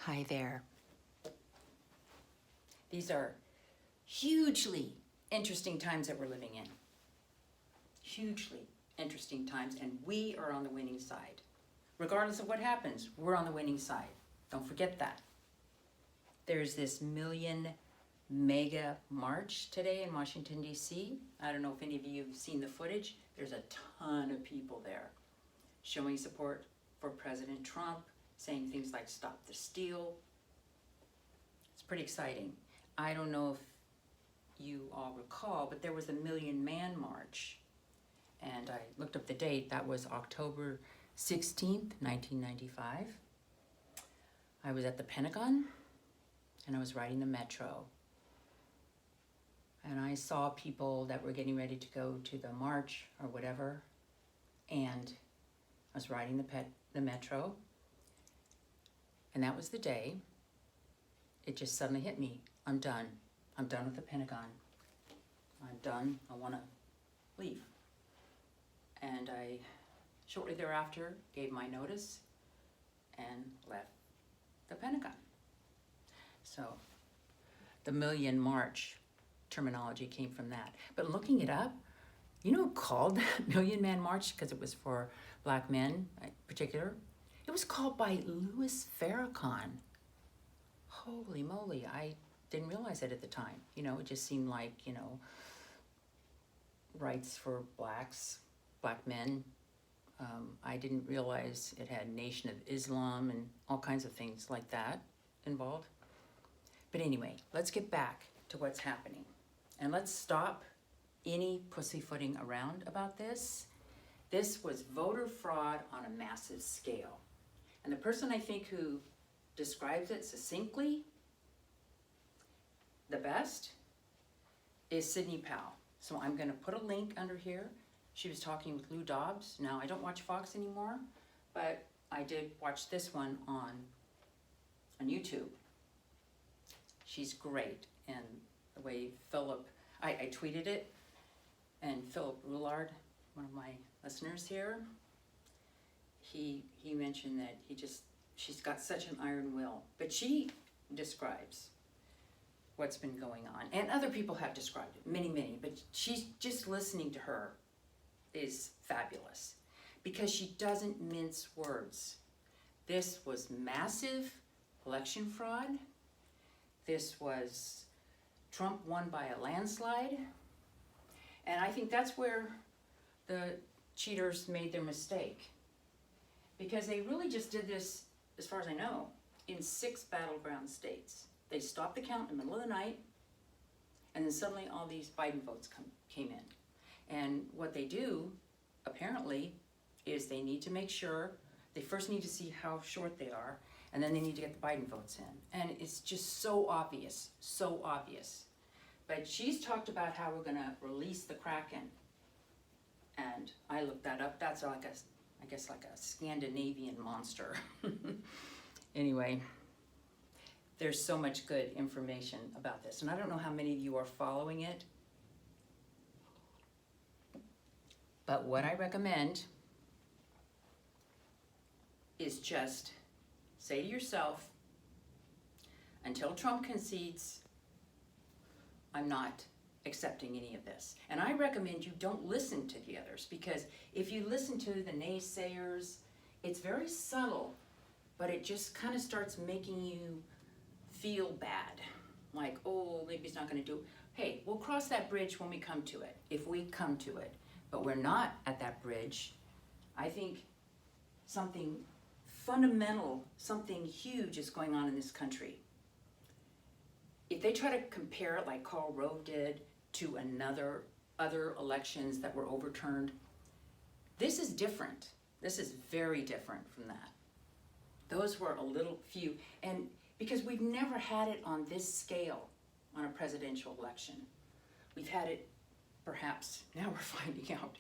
Hi there. These are hugely interesting times that we're living in. Hugely interesting times, and we are on the winning side. Regardless of what happens, we're on the winning side. Don't forget that. There's this million mega march today in Washington, D.C. I don't know if any of you have seen the footage. There's a ton of people there showing support for President Trump, saying things like stop the steal. It's pretty exciting. I don't know if you all recall, but there was a Million Man March. And I looked up the date. That was October 16th, 1995. I was at the Pentagon and I was riding the metro. And I saw people that were getting ready to go to the march or whatever. And I was riding the metro. And that was the day. It just suddenly hit me. I'm done. I'm done with the Pentagon. I'm done. I want to leave. And I, shortly thereafter, gave my notice and left the Pentagon. So the Million March terminology came from that. But looking it up, you know who called that Million Man March? Because it was for black men in particular. It was called by Louis Farrakhan. Holy moly, I didn't realize it at the time. You know, it just seemed like, you know, rights for black men. I didn't realize it had Nation of Islam and all kinds of things like that involved. But anyway, let's get back to what's happening. And let's stop any pussyfooting around about this. This was voter fraud on a massive scale. And the person I think who describes it succinctly the best is Sidney Powell. So I'm going to put a link under here. She was talking with Lou Dobbs. Now, I don't watch Fox anymore, but I did watch this one on YouTube. She's great. And the way Philip, I tweeted it, and Philip Roulard, one of my listeners here, he mentioned that she's got such an iron will. But she describes what's been going on. And other people have described it, many, but she's just listening to her is fabulous because she doesn't mince words. This was massive election fraud. This was Trump won by a landslide. And I think that's where the cheaters made their mistake, because they really just did this, as far as I know, in 6 battleground states. They stopped the count in the middle of the night, and then suddenly all these Biden votes came in. And what they do, apparently, is they need to make sure, they first need to see how short they are, and then they need to get the Biden votes in. And it's just so obvious, so obvious. But she's talked about how we're gonna release the Kraken. And I looked that up. That's like I guess like a Scandinavian monster. Anyway, there's so much good information about this. And I don't know how many of you are following it. But what I recommend is just say to yourself, until Trump concedes, I'm not accepting any of this. And I recommend you don't listen to the others, because if you listen to the naysayers, it's very subtle, but it just kind of starts making you feel bad. Like, oh, maybe he's not gonna do it. Hey, we'll cross that bridge when we come to it, if we come to it. But we're not at that bridge. I think something fundamental, something huge is going on in this country. If they try to compare it like Karl Rove did to other elections that were overturned, this is different. This is very different from that. Those were a little few, and because we've never had it on this scale on a presidential election. We've had it, perhaps, now we're finding out.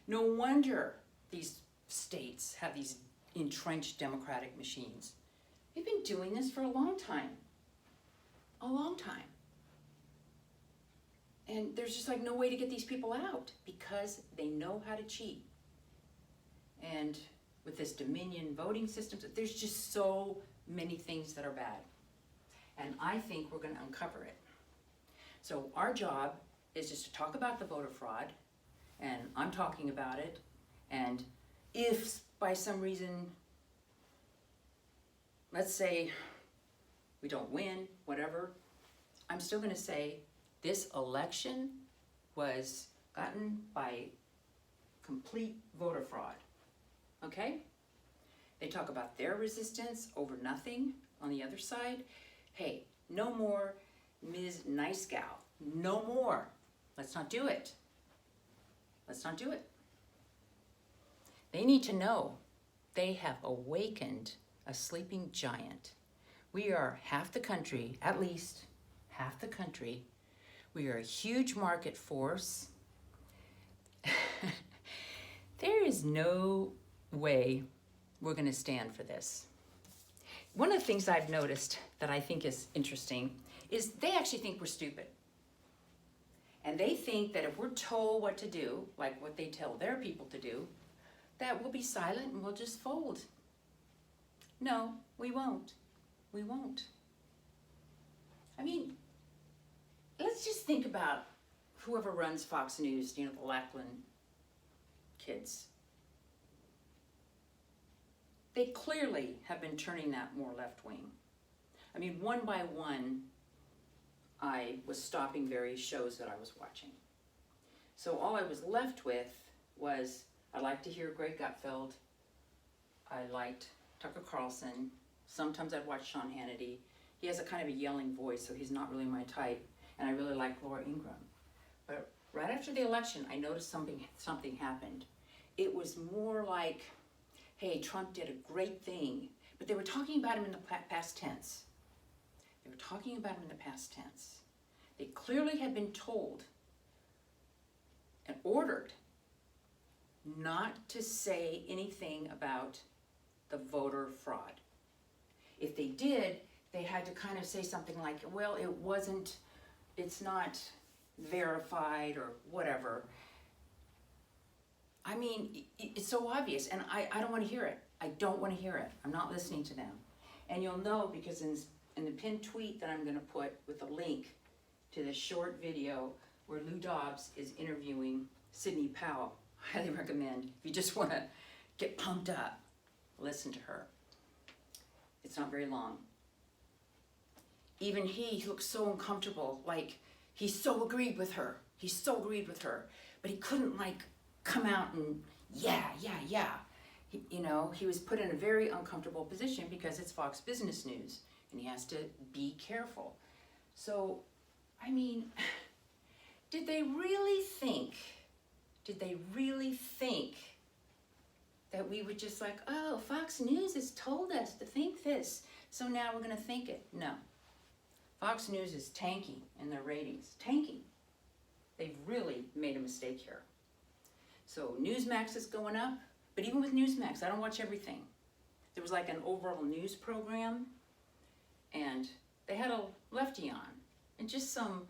No wonder these states have these entrenched democratic machines. They've been doing this for a long time. A long time. And there's just like no way to get these people out because they know how to cheat. And with this Dominion voting system, there's just so many things that are bad. And I think we're going to uncover it. So our job is just to talk about the voter fraud, and I'm talking about it, and if by some reason, let's say we don't win, whatever, I'm still going to say this election was gotten by complete voter fraud, okay? They talk about their resistance over nothing on the other side. Hey, no more Ms. Nice Gal, no more. Let's not do it. Let's not do it. They need to know they have awakened a sleeping giant. We are half the country, at least half the country. We are a huge market force. There is no way we're going to stand for this. One of the things I've noticed that I think is interesting is they actually think we're stupid. And they think that if we're told what to do, like what they tell their people to do, that we'll be silent and we'll just fold. No, we won't. We won't. I mean, let's just think about whoever runs Fox News, you know, the Lackland kids. They clearly have been turning that more left-wing. I mean, one by one, I was stopping various shows that I was watching. So all I was left with was, I liked to hear Greg Gutfeld. I liked Tucker Carlson. Sometimes I'd watch Sean Hannity. He has a kind of a yelling voice, so he's not really my type. And I really like Laura Ingraham. But right after the election, I noticed something happened. It was more like, hey, Trump did a great thing. But they were talking about him in the past tense. They were talking about him in the past tense. They clearly had been told and ordered not to say anything about the voter fraud. If they did, they had to kind of say something like, well, it's not verified or whatever. I mean, it's so obvious, and I don't want to hear it. I don't want to hear it. I'm not listening to them. And you'll know because in the pinned tweet that I'm going to put with a link to the short video where Lou Dobbs is interviewing Sidney Powell. I highly recommend, if you just want to get pumped up, listen to her. It's not very long. Even he looks so uncomfortable, like he so agreed with her. He so agreed with her, but he couldn't like come out and yeah. He was put in a very uncomfortable position because it's Fox Business News and he has to be careful. So, I mean, did they really think that we would just like, oh, Fox News has told us to think this, so now we're going to think it? No. Fox News is tanking in their ratings. Tanking. They've really made a mistake here. So Newsmax is going up, but even with Newsmax, I don't watch everything. There was like an overall news program, and they had a lefty on, and just some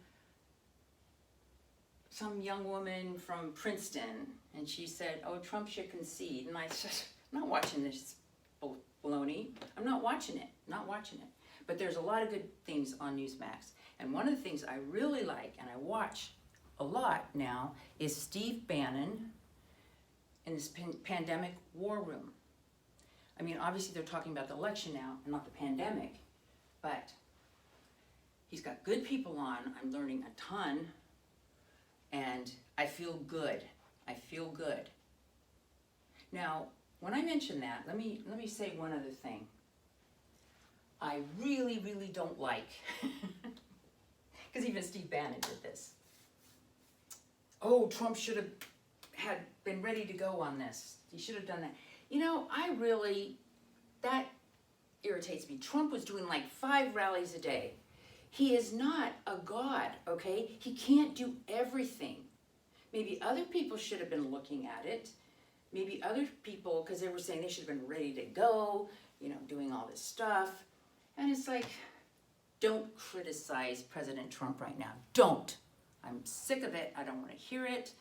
young woman from Princeton, and she said, oh, Trump should concede. And I said, I'm not watching this baloney. I'm not watching it, But there's a lot of good things on Newsmax. And one of the things I really like, and I watch a lot now, is Steve Bannon in this pandemic war room. I mean, obviously they're talking about the election now, and not the pandemic, but he's got good people on. I'm learning a ton. And I feel good. Now, when I mention that, let me say one other thing. I really, really don't like, because even Steve Bannon did this. Oh, Trump should have had been ready to go on this. He should have done that. You know, that irritates me. Trump was doing like 5 rallies a day. He is not a god, okay? He can't do everything. Maybe other people should have been looking at it. Maybe other people, because they were saying they should have been ready to go, doing all this stuff. And it's like, don't criticize President Trump right now. Don't. I'm sick of it. I don't want to hear it.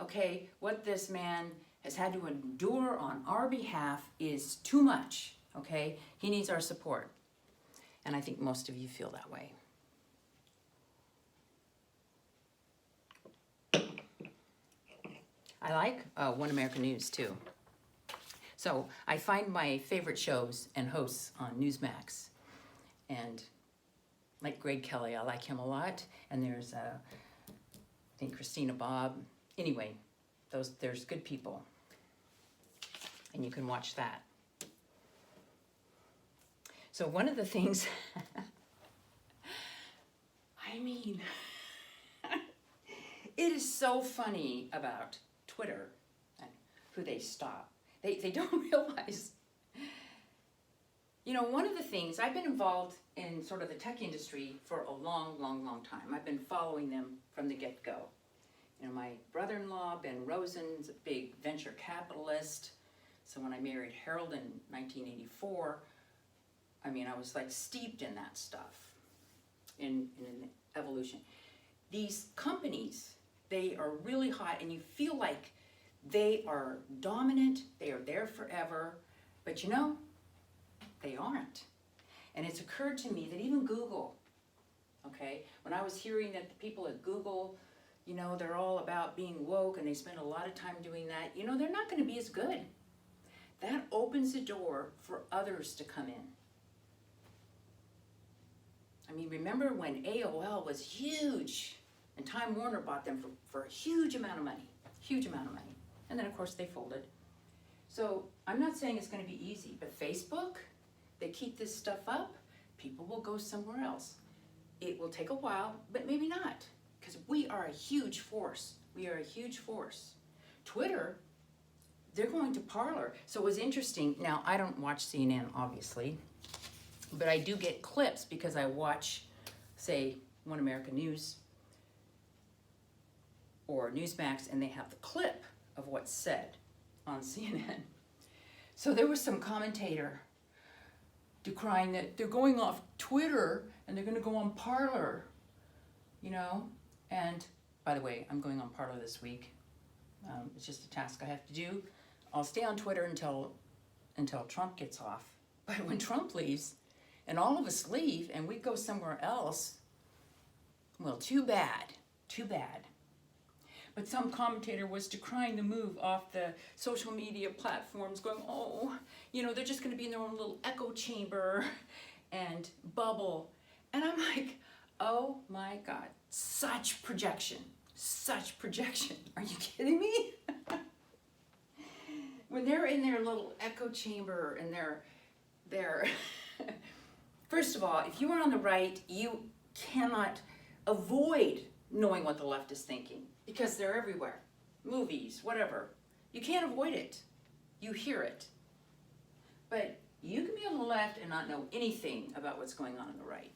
Okay, what this man has had to endure on our behalf is too much, okay? He needs our support. And I think most of you feel that way. I like One American News too. So I find my favorite shows and hosts on Newsmax. And like Greg Kelly, I like him a lot. And there's, I think, Christina Bobb. Anyway, there's good people. And you can watch that. So one of the things, I mean, it is so funny about Twitter and who they stop. They don't realize, you know, one of the things, I've been involved in sort of the tech industry for a long, long, long time. I've been following them from the get-go. You know, my brother-in-law, Ben Rosen's a big venture capitalist. So when I married Harold in 1984, I mean, I was like steeped in that stuff, in evolution. These companies, they are really hot and you feel like they are dominant, they are there forever, but you know, they aren't. And it's occurred to me that even Google, okay, when I was hearing that the people at Google, you know, they're all about being woke and they spend a lot of time doing that, you know, they're not going to be as good. That opens the door for others to come in. I mean, remember when AOL was huge and Time Warner bought them for a huge amount of money, huge amount of money. And then of course they folded. So I'm not saying it's going to be easy, but Facebook, they keep this stuff up, people will go somewhere else. It will take a while, but maybe not, because we are a huge force. We are a huge force. Twitter, they're going to Parler. So it was interesting. Now, I don't watch CNN, obviously, but I do get clips because I watch, say, One American News or Newsmax, and they have the clip of what's said on CNN. So there was some commentator decrying that they're going off Twitter and they're going to go on Parler, you know? And by the way, I'm going on Parler this week. It's just a task I have to do. I'll stay on Twitter until Trump gets off. But when Trump leaves and all of us leave and we go somewhere else, well, too bad, too bad. But some commentator was decrying the move off the social media platforms, going, oh, you know, they're just going to be in their own little echo chamber and bubble. And I'm like, oh my God, such projection, such projection. Are you kidding me? When they're in their little echo chamber and they're first of all, if you are on the right, you cannot avoid knowing what the left is thinking. Because they're everywhere. Movies, whatever. You can't avoid it. You hear it. But you can be on the left and not know anything about what's going on the right.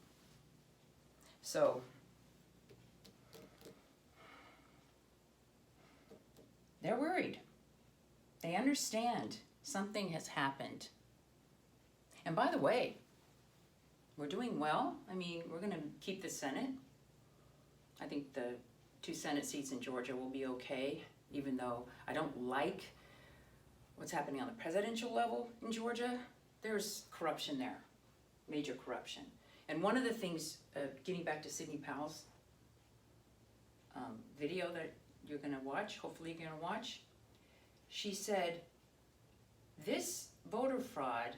So, they're worried. They understand something has happened. And by the way, we're doing well. I mean, we're going to keep the Senate. I think the 2 Senate seats in Georgia will be okay, even though I don't like what's happening on the presidential level in Georgia. There's corruption there, major corruption. And one of the things, getting back to Sidney Powell's video that you're going to watch, hopefully you're going to watch, she said, this voter fraud,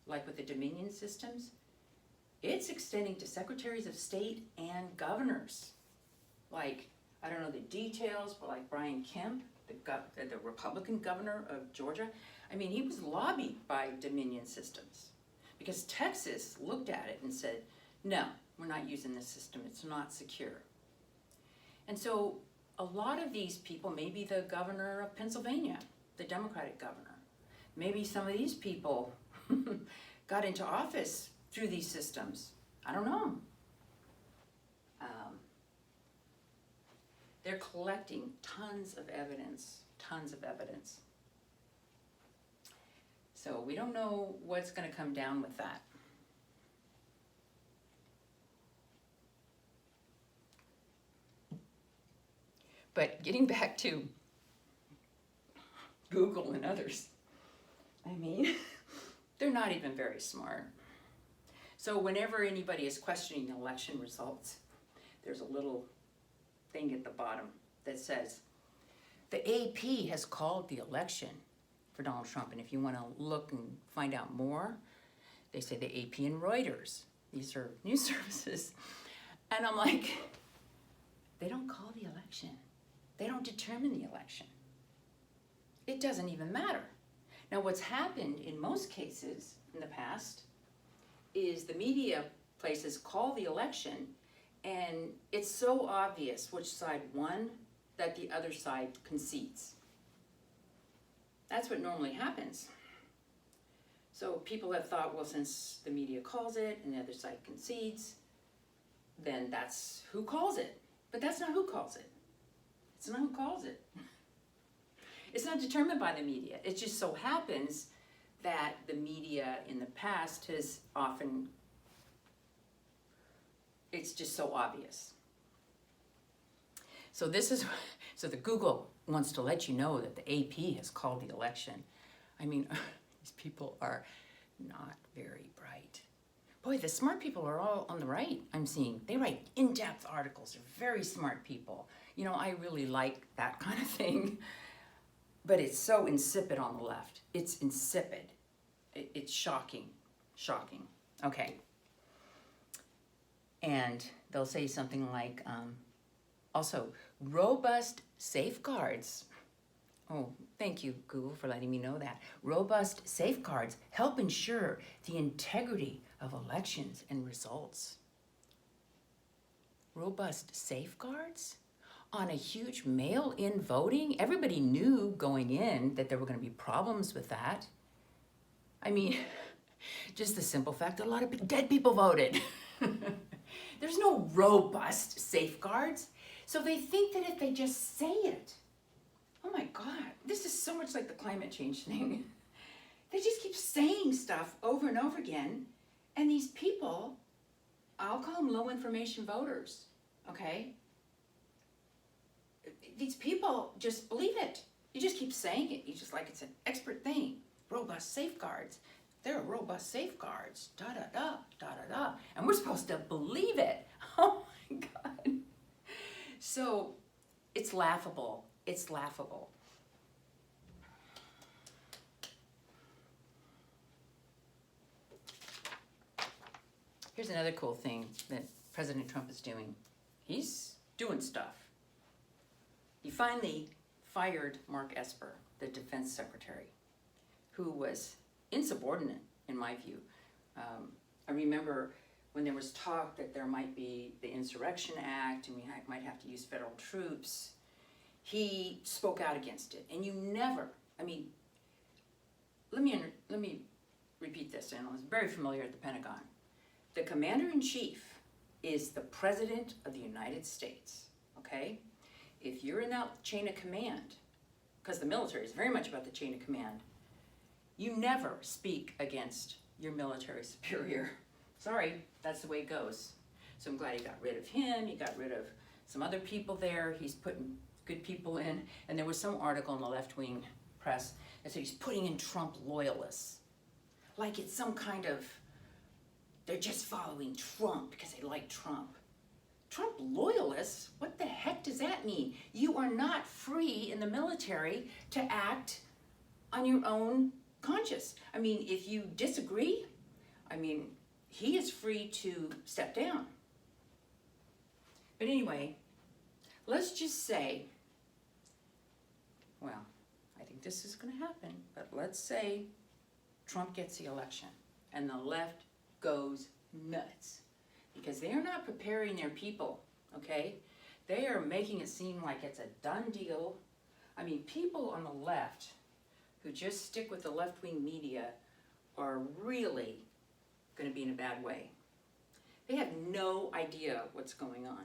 like with the Dominion systems, it's extending to secretaries of state and governors. Like, I don't know the details, but like Brian Kemp, the Republican governor of Georgia, I mean, he was lobbied by Dominion systems because Texas looked at it and said, no, we're not using this system, it's not secure. And so a lot of these people, maybe the governor of Pennsylvania, the Democratic governor, maybe some of these people got into office through these systems. I don't know. They're collecting tons of evidence, tons of evidence. So we don't know what's going to come down with that. But getting back to Google and others, I mean, They're not even very smart. So whenever anybody is questioning the election results, there's a little thing at the bottom that says, the AP has called the election for Donald Trump. And if you want to look and find out more, they say the AP and Reuters. These are news services. And I'm like, they don't call the election. They don't determine the election. It doesn't even matter. Now, what's happened in most cases in the past is the media places call the election, and it's so obvious which side won that the other side concedes. That's what normally happens. So people have thought, well, since the media calls it and the other side concedes, then that's who calls it. But that's not who calls it. It's not who calls it. It's not determined by the media. It just so happens that the media in the past has often, it's just so obvious. So so the Google wants to let you know that the AP has called the election. I mean, these people are not very bright. Boy, the smart people are all on the right, I'm seeing. They write in-depth articles. They're very smart people. You know, I really like that kind of thing. But it's so insipid on the left. It's insipid. It's shocking. Shocking. Okay. And they'll say something like, also, robust safeguards. Oh, thank you, Google, for letting me know that. Robust safeguards help ensure the integrity of elections and results. Robust safeguards? On a huge mail-in voting? Everybody knew going in that there were going to be problems with that. I mean, just the simple fact that a lot of dead people voted. There's no robust safeguards. So they think that if they just say it, oh my God, this is so much like the climate change thing. They just keep saying stuff over and over again. And these people, I'll call them low information voters, okay? These people just believe it. You just keep saying it. You just like it's an expert thing. Robust safeguards. There are robust safeguards. Da da da da da da. And we're supposed to believe it. Oh my God. So it's laughable. It's laughable. Here's another cool thing that President Trump is doing. He's doing stuff. He finally fired Mark Esper, the defense secretary, who was insubordinate, in my view. I remember when there was talk that there might be the Insurrection Act and we might have to use federal troops, he spoke out against it. And you never, I mean, let me repeat this, and I was very familiar at the Pentagon. The commander-in-chief is the president of the United States, okay? If you're in that chain of command, because the military is very much about the chain of command, you never speak against your military superior. Sorry, that's the way it goes. So I'm glad he got rid of him. He got rid of some other people there. He's putting good people in. And there was some article in the left-wing press that said he's putting in Trump loyalists. Like it's some kind of, they're just following Trump because they like Trump. Trump loyalists? What the heck does that mean? You are not free in the military to act on your own conscience. I mean, if you disagree, I mean, he is free to step down. But anyway, let's just say, well, I think this is going to happen, but let's say Trump gets the election and the left goes nuts. Because they are not preparing their people, okay? They are making it seem like it's a done deal. I mean, people on the left who just stick with the left-wing media are really going to be in a bad way. They have no idea what's going on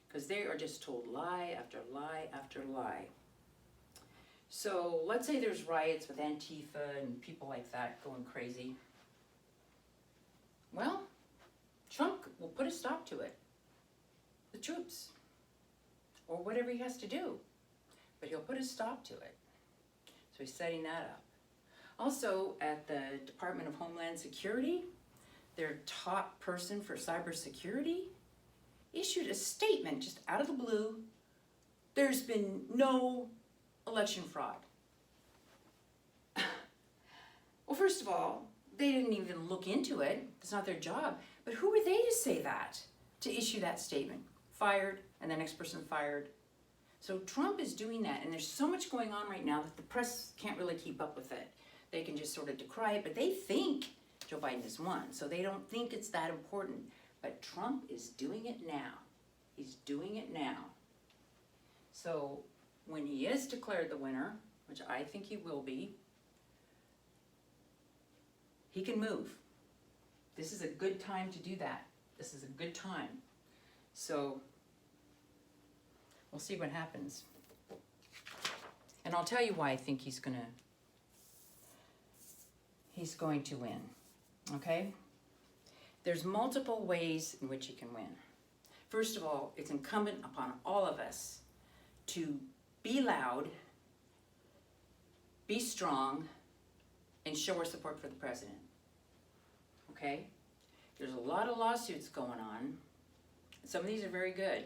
because they are just told lie after lie after lie. So let's say there's riots with Antifa and people like that going crazy. Well, Trump will put a stop to it. The troops. Or whatever he has to do. But he'll put a stop to it. So he's setting that up. Also, at the Department of Homeland Security, their top person for cybersecurity issued a statement just out of the blue. There's been no election fraud. Well, first of all, they didn't even look into it. It's not their job. But who are they to say that, to issue that statement? Fired, and the next person fired. So Trump is doing that, and there's so much going on right now that the press can't really keep up with it. They can just sort of decry it, but they think Joe Biden has won, so they don't think it's that important. But Trump is doing it now. He's doing it now. So when he is declared the winner, which I think he will be, he can move. This is a good time to do that. This is a good time. So we'll see what happens. And I'll tell you why I think he's going to win. Okay? There's multiple ways in which he can win. First of all, it's incumbent upon all of us to be loud, be strong, and show our support for the president. Okay? There's a lot of lawsuits going on. Some of these are very good.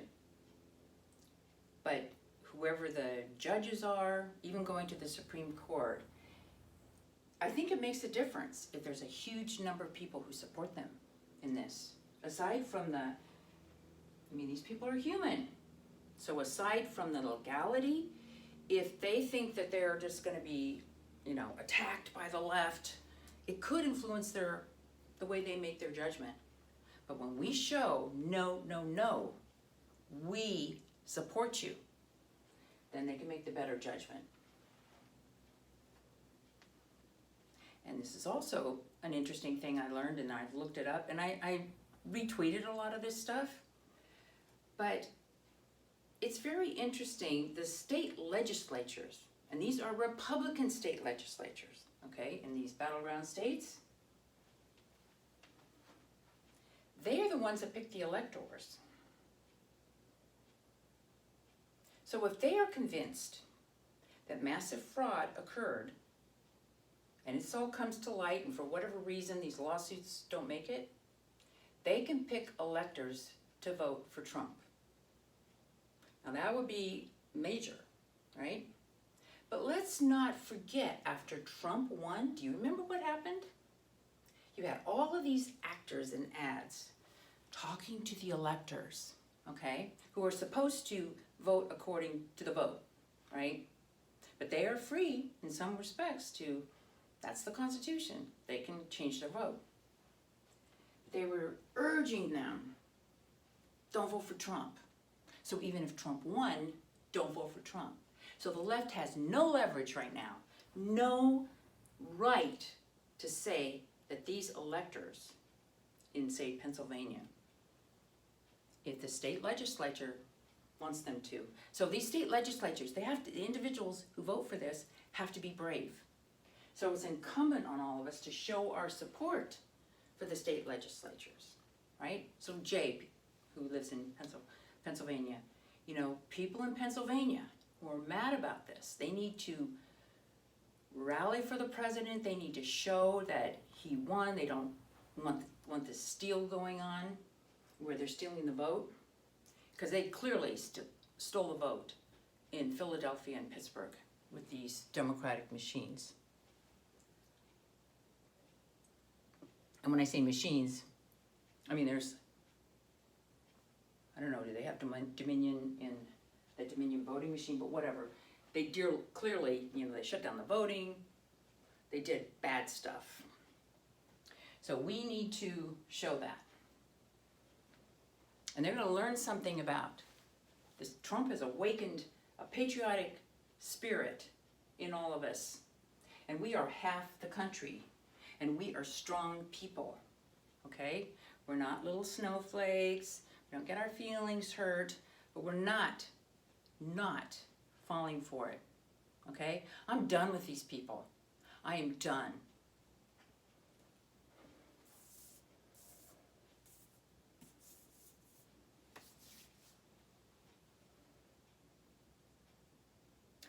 But whoever the judges are, even going to the Supreme Court, I think it makes a difference if there's a huge number of people who support them in this. Aside from these people are human. So aside from the legality, if they think that they're just going to be, attacked by the left, it could influence the way they make their judgment. But when we show, no, we support you, then they can make the better judgment. And this is also an interesting thing I learned, and I've looked it up, and I retweeted a lot of this stuff. But it's very interesting, the state legislatures, and these are Republican state legislatures, okay, in these battleground states, they are the ones that pick the electors. So if they are convinced that massive fraud occurred, and it all comes to light, and for whatever reason these lawsuits don't make it, they can pick electors to vote for Trump. Now that would be major, right? But let's not forget, after Trump won, do you remember what happened? You had all of these actors and ads talking to the electors, okay, who are supposed to vote according to the vote, right? But they are free, in some respects, that's the Constitution. They can change their vote. They were urging them, don't vote for Trump. So even if Trump won, don't vote for Trump. So the left has no leverage right now, no right to say that these electors in, say, Pennsylvania, if the state legislature wants them to. So these state legislatures, the individuals who vote for this have to be brave. So it's incumbent on all of us to show our support for the state legislatures, right? So Jay, who lives in Pennsylvania, people in Pennsylvania who are mad about this, they need to rally for the president. They need to show that he won. They don't want this steal going on where they're stealing the vote, because they clearly stole the vote in Philadelphia and Pittsburgh with these Democratic machines. And when I say machines, I mean do they have Dominion in the Dominion voting machine, but whatever. They clearly, they shut down the voting. They did bad stuff. So we need to show that. And they're going to learn something about this. Trump has awakened a patriotic spirit in all of us. And we are half the country. And we are strong people. Okay? We're not little snowflakes. We don't get our feelings hurt. But we're not falling for it. Okay? I'm done with these people. I am done.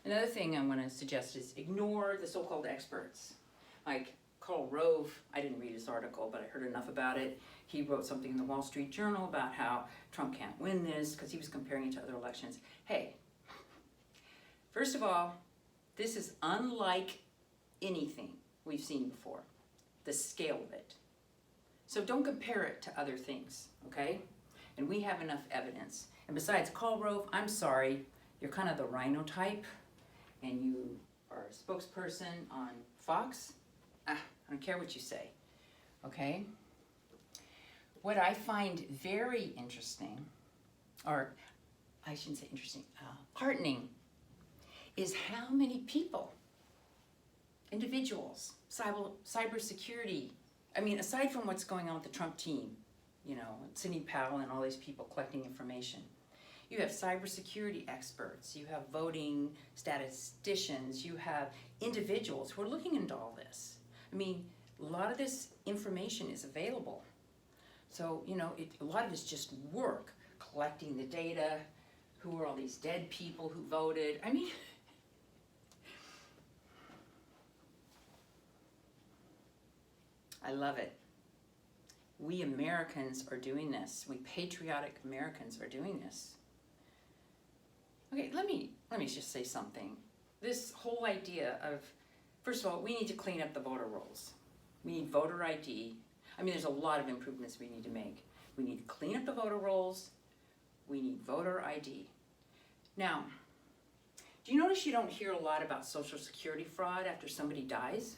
Another thing I want to suggest is ignore the so-called experts. like Karl Rove, I didn't read his article, but I heard enough about it. He wrote something in the Wall Street Journal about how Trump can't win this because he was comparing it to other elections. Hey, first of all, this is unlike anything we've seen before, the scale of it. So don't compare it to other things, okay? And we have enough evidence. And besides, Karl Rove, I'm sorry, you're kind of the rhino type, and you are a spokesperson on Fox. I don't care what you say, okay? What I find very interesting, or I shouldn't say interesting, heartening, is how many people, individuals, cybersecurity, I mean, aside from what's going on with the Trump team, you know, Sidney Powell and all these people collecting information, you have cybersecurity experts, you have voting statisticians, you have individuals who are looking into all this. I mean, a lot of this information is available. So, you know, a lot of it's just work, collecting the data, who are all these dead people who voted. I mean, I love it. We Americans are doing this. We patriotic Americans are doing this. Okay, let me just say something. This whole idea of, first of all, we need to clean up the voter rolls. We need voter ID. I mean, there's a lot of improvements we need to make. We need to clean up the voter rolls. We need voter ID. Now, do you notice you don't hear a lot about Social Security fraud after somebody dies?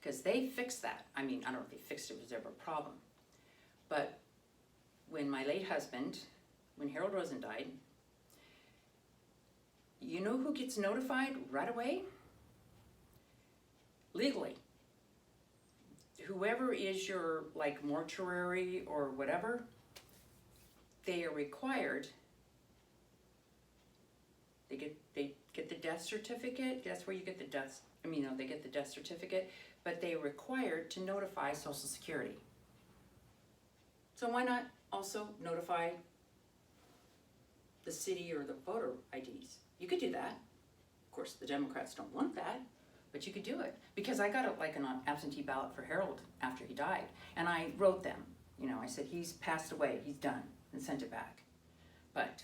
Because they fixed that. I mean, I don't know if they fixed it, was ever a problem. But when my late husband, when Harold Rosen died, you know who gets notified right away? Legally. Whoever is your, like, mortuary or whatever, they are required, they get the death certificate. That's where you get the death, I mean, no, they get the death certificate, but they are required to notify Social Security. So why not also notify the city or the voter IDs? You could do that. Of course, the Democrats don't want that, but you could do it. Because I got an absentee ballot for Harold after he died, and I wrote them. You know, I said, he's passed away, he's done, and sent it back. But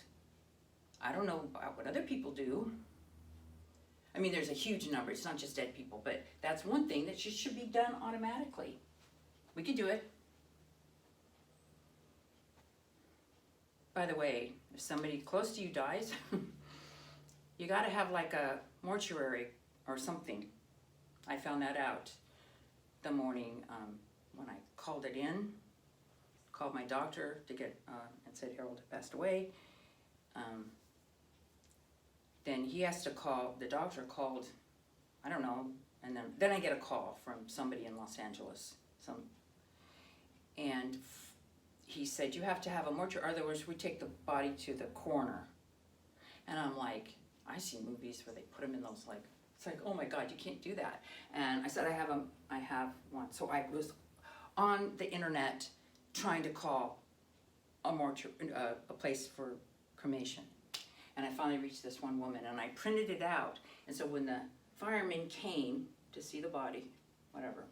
I don't know about what other people do. I mean, there's a huge number. It's not just dead people, but that's one thing that should be done automatically. We could do it. By the way, if somebody close to you dies, you got to have like a mortuary or something. I found that out the morning when I called it in, called my doctor to get, and said Harold had passed away. Then he has to call, the doctor called, I don't know, and then I get a call from somebody in Los Angeles. And he said, you have to have a mortuary, otherwise we take the body to the coroner. And I'm like, I see movies where they put them in those, like, it's like, oh my God, you can't do that. And I said, I have one. So I was on the internet trying to call a mortuary, a place for cremation. And I finally reached this one woman, and I printed it out. And so when the firemen came to see the body, whatever,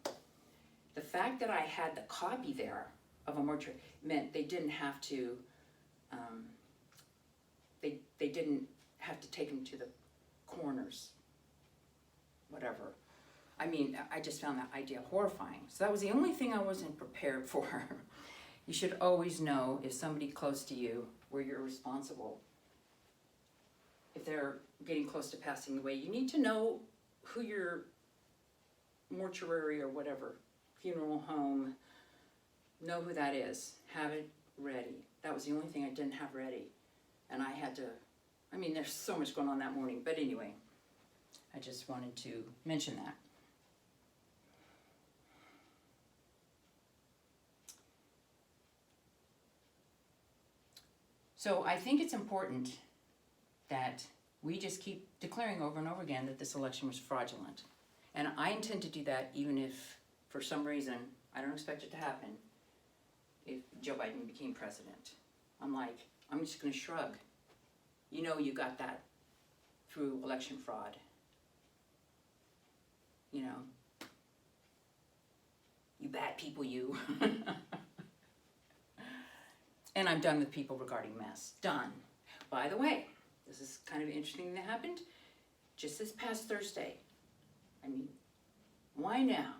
the fact that I had the copy there of a mortuary meant they didn't have to, they didn't have to take him to the coroner's, whatever. I mean, I just found that idea horrifying. So that was the only thing I wasn't prepared for. You should always know if somebody close to you, where you're responsible, if they're getting close to passing away, you need to know who your mortuary or whatever, funeral home, know who that is. Have it ready. That was the only thing I didn't have ready. And I had to, I mean, there's so much going on that morning. But anyway, I just wanted to mention that. So I think it's important that we just keep declaring over and over again that this election was fraudulent. And I intend to do that even if, for some reason, I don't expect it to happen, if Joe Biden became president. I'm just gonna shrug. You know you got that through election fraud. You know, bad people, you. And I'm done with people regarding mess. Done. By the way, this is kind of interesting that happened just this past Thursday. I mean, why now?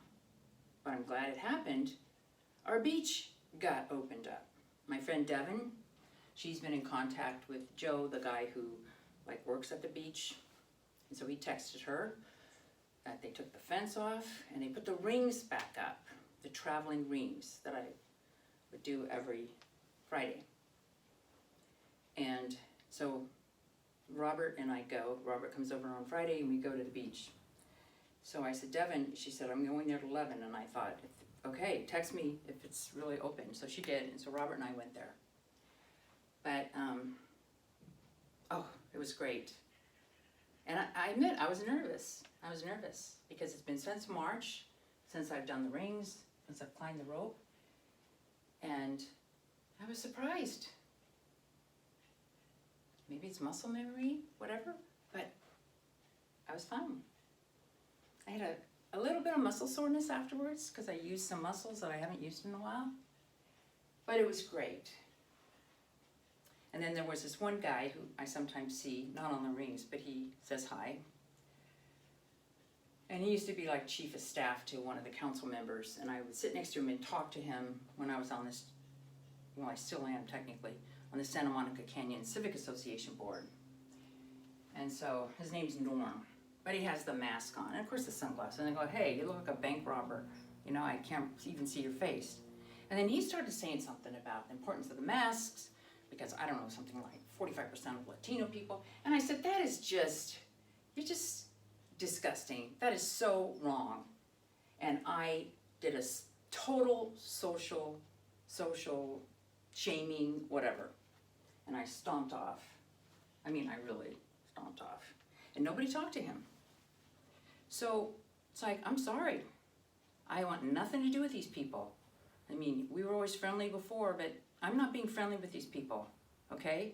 But I'm glad it happened. Our beach got opened up. My friend Devin, she's been in contact with Joe, the guy who works at the beach. And so he texted her that they took the fence off and they put the rings back up, the traveling rings that I would do every Friday. And so Robert and I go. Robert comes over on Friday and we go to the beach. So I said, Devin, she said, I'm going there at 11. And I thought, okay, text me if it's really open. So she did, and so Robert and I went there. But, it was great. And I admit, I was nervous. I was nervous because it's been since March, since I've done the rings, since I've climbed the rope. And I was surprised. Maybe it's muscle memory, whatever, but I was fine. I had a little bit of muscle soreness afterwards because I used some muscles that I haven't used in a while, but it was great. And then there was this one guy who I sometimes see, not on the rings, but he says hi. And he used to be like chief of staff to one of the council members, and I would sit next to him and talk to him when I was on this, well, I still am technically, on the Santa Monica Canyon Civic Association board. And so his name's Norm, but he has the mask on, and of course the sunglasses, and I go, hey, you look like a bank robber. You know, I can't even see your face. And then he started saying something about the importance of the masks, because I don't know, something like 45% of Latino people. And I said, that is just, you're just disgusting. That is so wrong. And I did a total social shaming, whatever. And I stomped off. I mean, I really stomped off. And nobody talked to him. So it's like, I'm sorry. I want nothing to do with these people. I mean, we were always friendly before, but I'm not being friendly with these people, okay?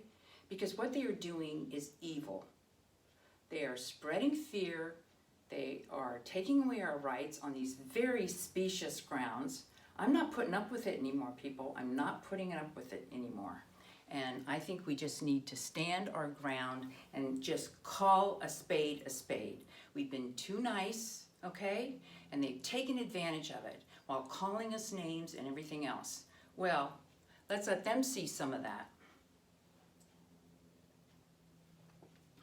Because what they are doing is evil. They are spreading fear. They are taking away our rights on these very specious grounds. I'm not putting up with it anymore, people. I'm not putting up with it anymore. And I think we just need to stand our ground and just call a spade a spade. We've been too nice, okay? And they've taken advantage of it while calling us names and everything else. Well, let's let them see some of that.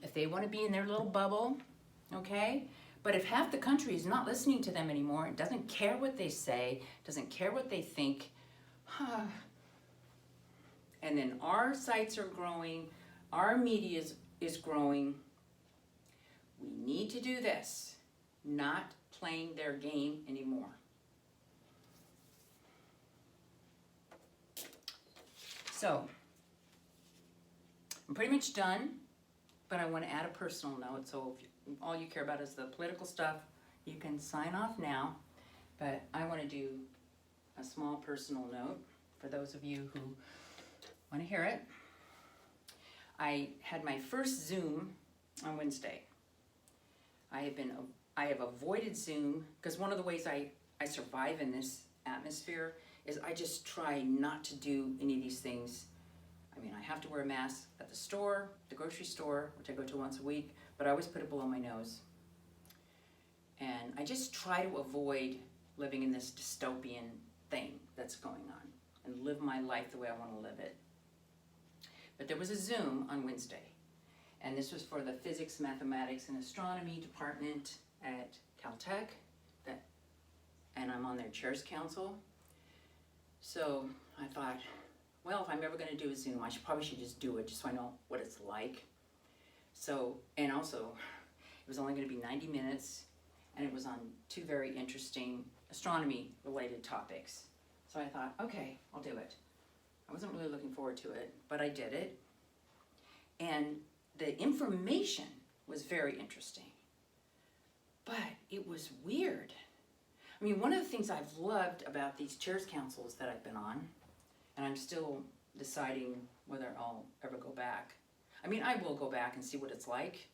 If they want to be in their little bubble, okay? But if half the country is not listening to them anymore, and doesn't care what they say, doesn't care what they think, and then our sites are growing, our media is growing, we need to do this, not playing their game anymore. So, I'm pretty much done, but I want to add a personal note. So if all you care about is the political stuff, you can sign off now. But I want to do a small personal note for those of you who want to hear it. I had my first Zoom on Wednesday. I have avoided Zoom because one of the ways I survive in this atmosphere is I just try not to do any of these things. I mean, I have to wear a mask at the store, the grocery store, which I go to once a week, but I always put it below my nose. And I just try to avoid living in this dystopian thing that's going on and live my life the way I want to live it. But there was a Zoom on Wednesday, and this was for the Physics, Mathematics, and Astronomy department at Caltech, and I'm on their Chairs Council. So I thought, well, if I'm ever going to do a Zoom, I probably should just do it just so I know what it's like. So, and also, it was only going to be 90 minutes, and it was on two very interesting astronomy-related topics. So I thought, okay, I'll do it. I wasn't really looking forward to it, but I did it. And the information was very interesting, but it was weird. I mean, one of the things I've loved about these Chairs Councils that I've been on, and I'm still deciding whether I'll ever go back. I mean, I will go back and see what it's like,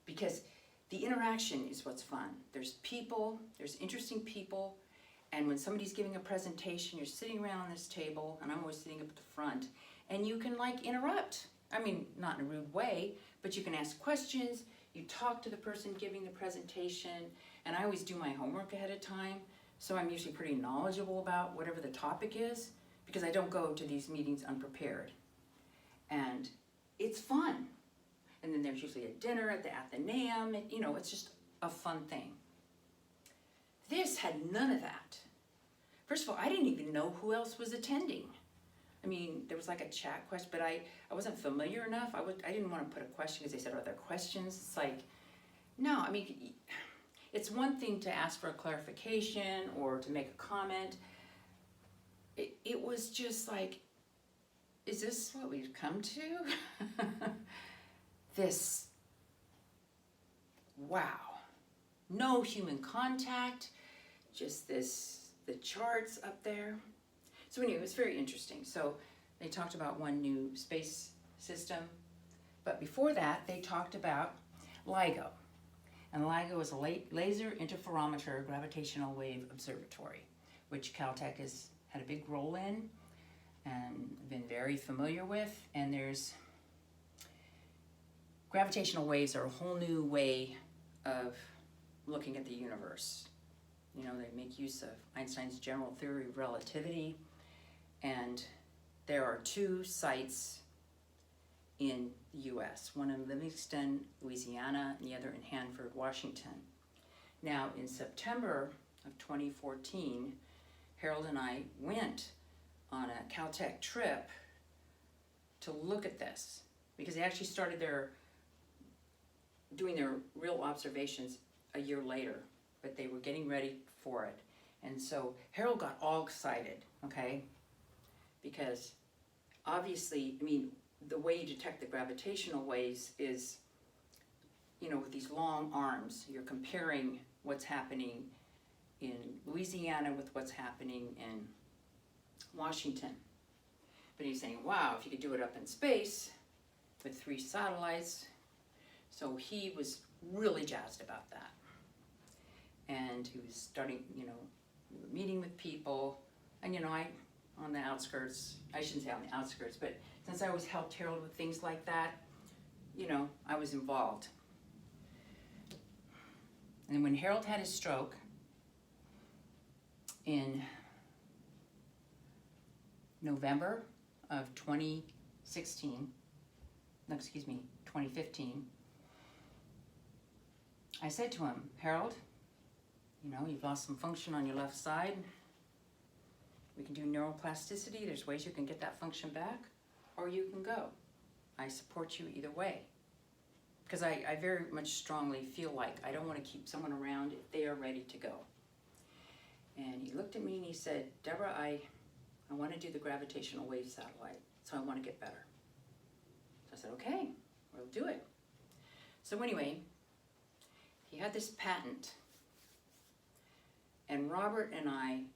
because the interaction is what's fun. There's people, there's interesting people, And when somebody's giving a presentation, you're sitting around on this table, and I'm always sitting up at the front, and you can like interrupt. I mean, not in a rude way, but you can ask questions, you talk to the person giving the presentation, and I always do my homework ahead of time, so I'm usually pretty knowledgeable about whatever the topic is, because I don't go to these meetings unprepared. And it's fun. And then there's usually a dinner at the Athenaeum, and, you know, it's just a fun thing. This had none of that. First of all, I didn't even know who else was attending. I mean, there was like a chat question, but I wasn't familiar enough. I didn't want to put a question because they said, are there questions? It's like, no, I mean, it's one thing to ask for a clarification or to make a comment. It was just like, is this what we've come to? This, wow. No human contact, just the charts up there. So anyway, it was very interesting. So they talked about one new space system, but before that, they talked about LIGO. And LIGO is a laser interferometer gravitational wave observatory, which Caltech has had a big role in and been very familiar with. And there's gravitational waves are a whole new way of looking at the universe. You know, they make use of Einstein's general theory of relativity, and there are two sites in the U.S., one in Livingston, Louisiana, and the other in Hanford, Washington. Now, in September of 2014, Harold and I went on a Caltech trip to look at this, because they actually started doing their real observations a year later, but they were getting ready for it. And so Harold got all excited, okay? Because obviously, I mean, the way you detect the gravitational waves is, you know, with these long arms, you're comparing what's happening in Louisiana with what's happening in Washington. But he's saying, wow, if you could do it up in space with 3 satellites. So he was really jazzed about that. And he was starting, you know, meeting with people. And, you know, on the outskirts, I shouldn't say on the outskirts, but since I always helped Harold with things like that, you know, I was involved. And when Harold had his stroke in November of 2015, I said to him, Harold, you know, you've lost some function on your left side. We can do neuroplasticity. There's ways you can get that function back, or you can go. I support you either way. Because I very much strongly feel like I don't want to keep someone around if they are ready to go. And he looked at me and he said, Deborah, I want to do the gravitational wave satellite, so I want to get better. So I said, okay, we'll do it. So anyway, he had this patent, and Robert and I,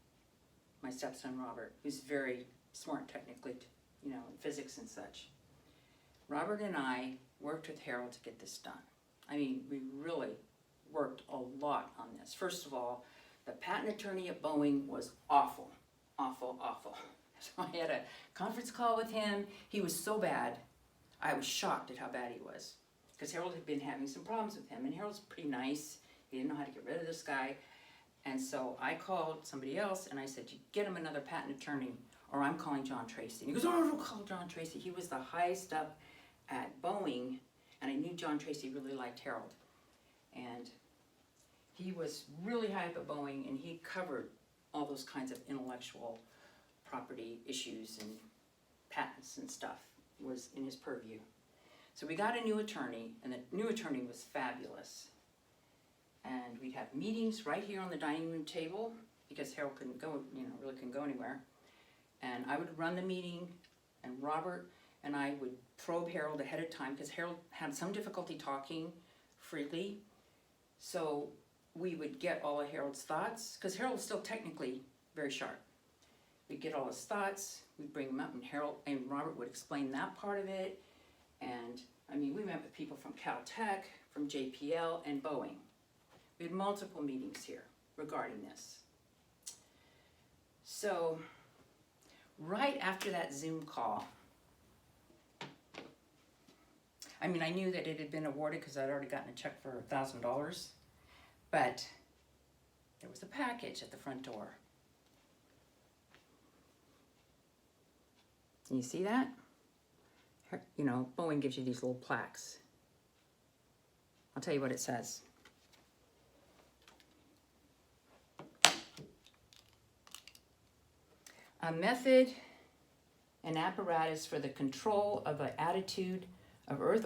my stepson Robert, who's very smart technically, you know, in physics and such, Robert and I worked with Harold to get this done. I mean, we really worked a lot on this. First of all, the patent attorney at Boeing was awful, awful, awful. So I had a conference call with him. He was so bad, I was shocked at how bad he was. Because Harold had been having some problems with him, and Harold's pretty nice. He didn't know how to get rid of this guy. And so I called somebody else, and I said, you get him another patent attorney, or I'm calling John Tracy. And he goes, oh, no, call John Tracy. He was the highest up at Boeing, and I knew John Tracy really liked Harold. And he was really high up at Boeing, and he covered all those kinds of intellectual property issues and patents and stuff was in his purview. So we got a new attorney, and the new attorney was fabulous. And we'd have meetings right here on the dining room table, because Harold couldn't go, you know, really couldn't go anywhere. And I would run the meeting, and Robert and I would probe Harold ahead of time, because Harold had some difficulty talking freely. So we would get all of Harold's thoughts, because Harold was still technically very sharp. We'd get all his thoughts, we'd bring them up, and Harold and Robert would explain that part of it. And I mean, we met with people from Caltech, from JPL, and Boeing. We had multiple meetings here regarding this. So, right after that Zoom call, I mean, I knew that it had been awarded because I'd already gotten a check for $1,000, but there was a package at the front door. You see that? You know, Boeing gives you these little plaques. I'll tell you what it says. A method and apparatus for the control of the attitude of Earth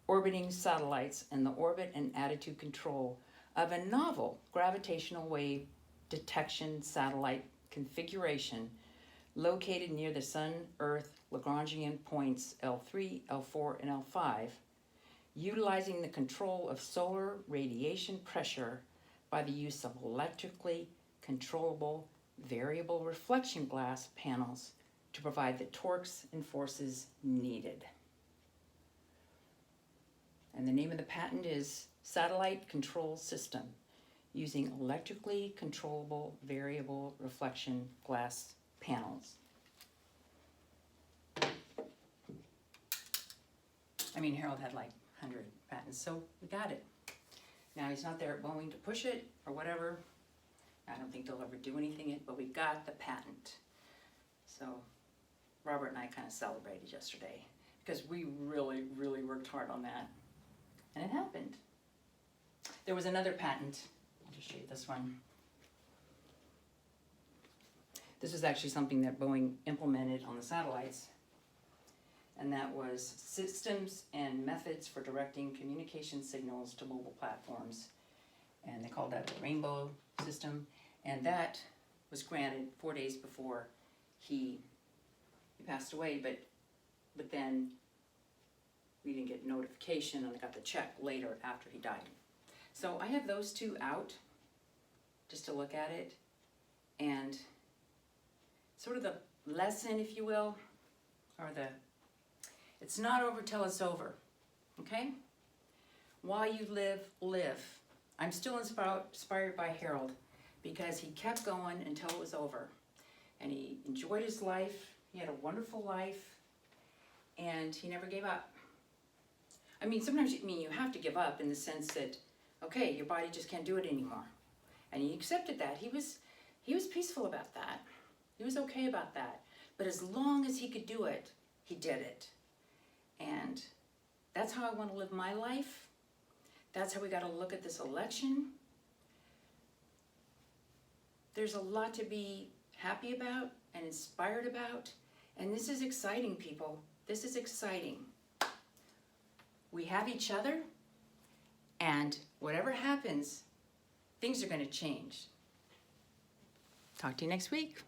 orbiting satellites and the orbit and attitude control of a novel gravitational wave detection satellite configuration located near the Sun-Earth Lagrangian points L3, L4, and L5, utilizing the control of solar radiation pressure by the use of electrically controllable variable reflection glass panels to provide the torques and forces needed. And the name of the patent is Satellite Control System, using electrically controllable variable reflection glass panels. I mean, Harold had like 100 patents, so we got it. Now he's not there at Boeing to push it or whatever. I don't think they'll ever do anything, but we got the patent. So Robert and I kind of celebrated yesterday because we really, really worked hard on that. And it happened. There was another patent. I'll just show you this one. This was actually something that Boeing implemented on the satellites. And that was systems and methods for directing communication signals to mobile platforms. And they called that the Rainbow system. And that was granted 4 days before he passed away, but then we didn't get notification, and I got the check later after he died. So I have those two out just to look at it, and sort of the lesson, if you will, or it's not over till it's over, okay? While you live, live. I'm still inspired by Harold because he kept going until it was over, and he enjoyed his life. He had a wonderful life, and he never gave up. I mean, sometimes you have to give up in the sense that, okay, your body just can't do it anymore. And he accepted that. He was peaceful about that. He was okay about that. But as long as he could do it, he did it. And that's how I want to live my life. That's how we got to look at this election. There's a lot to be happy about and inspired about. And this is exciting, people. This is exciting. We have each other, and whatever happens, things are going to change. Talk to you next week.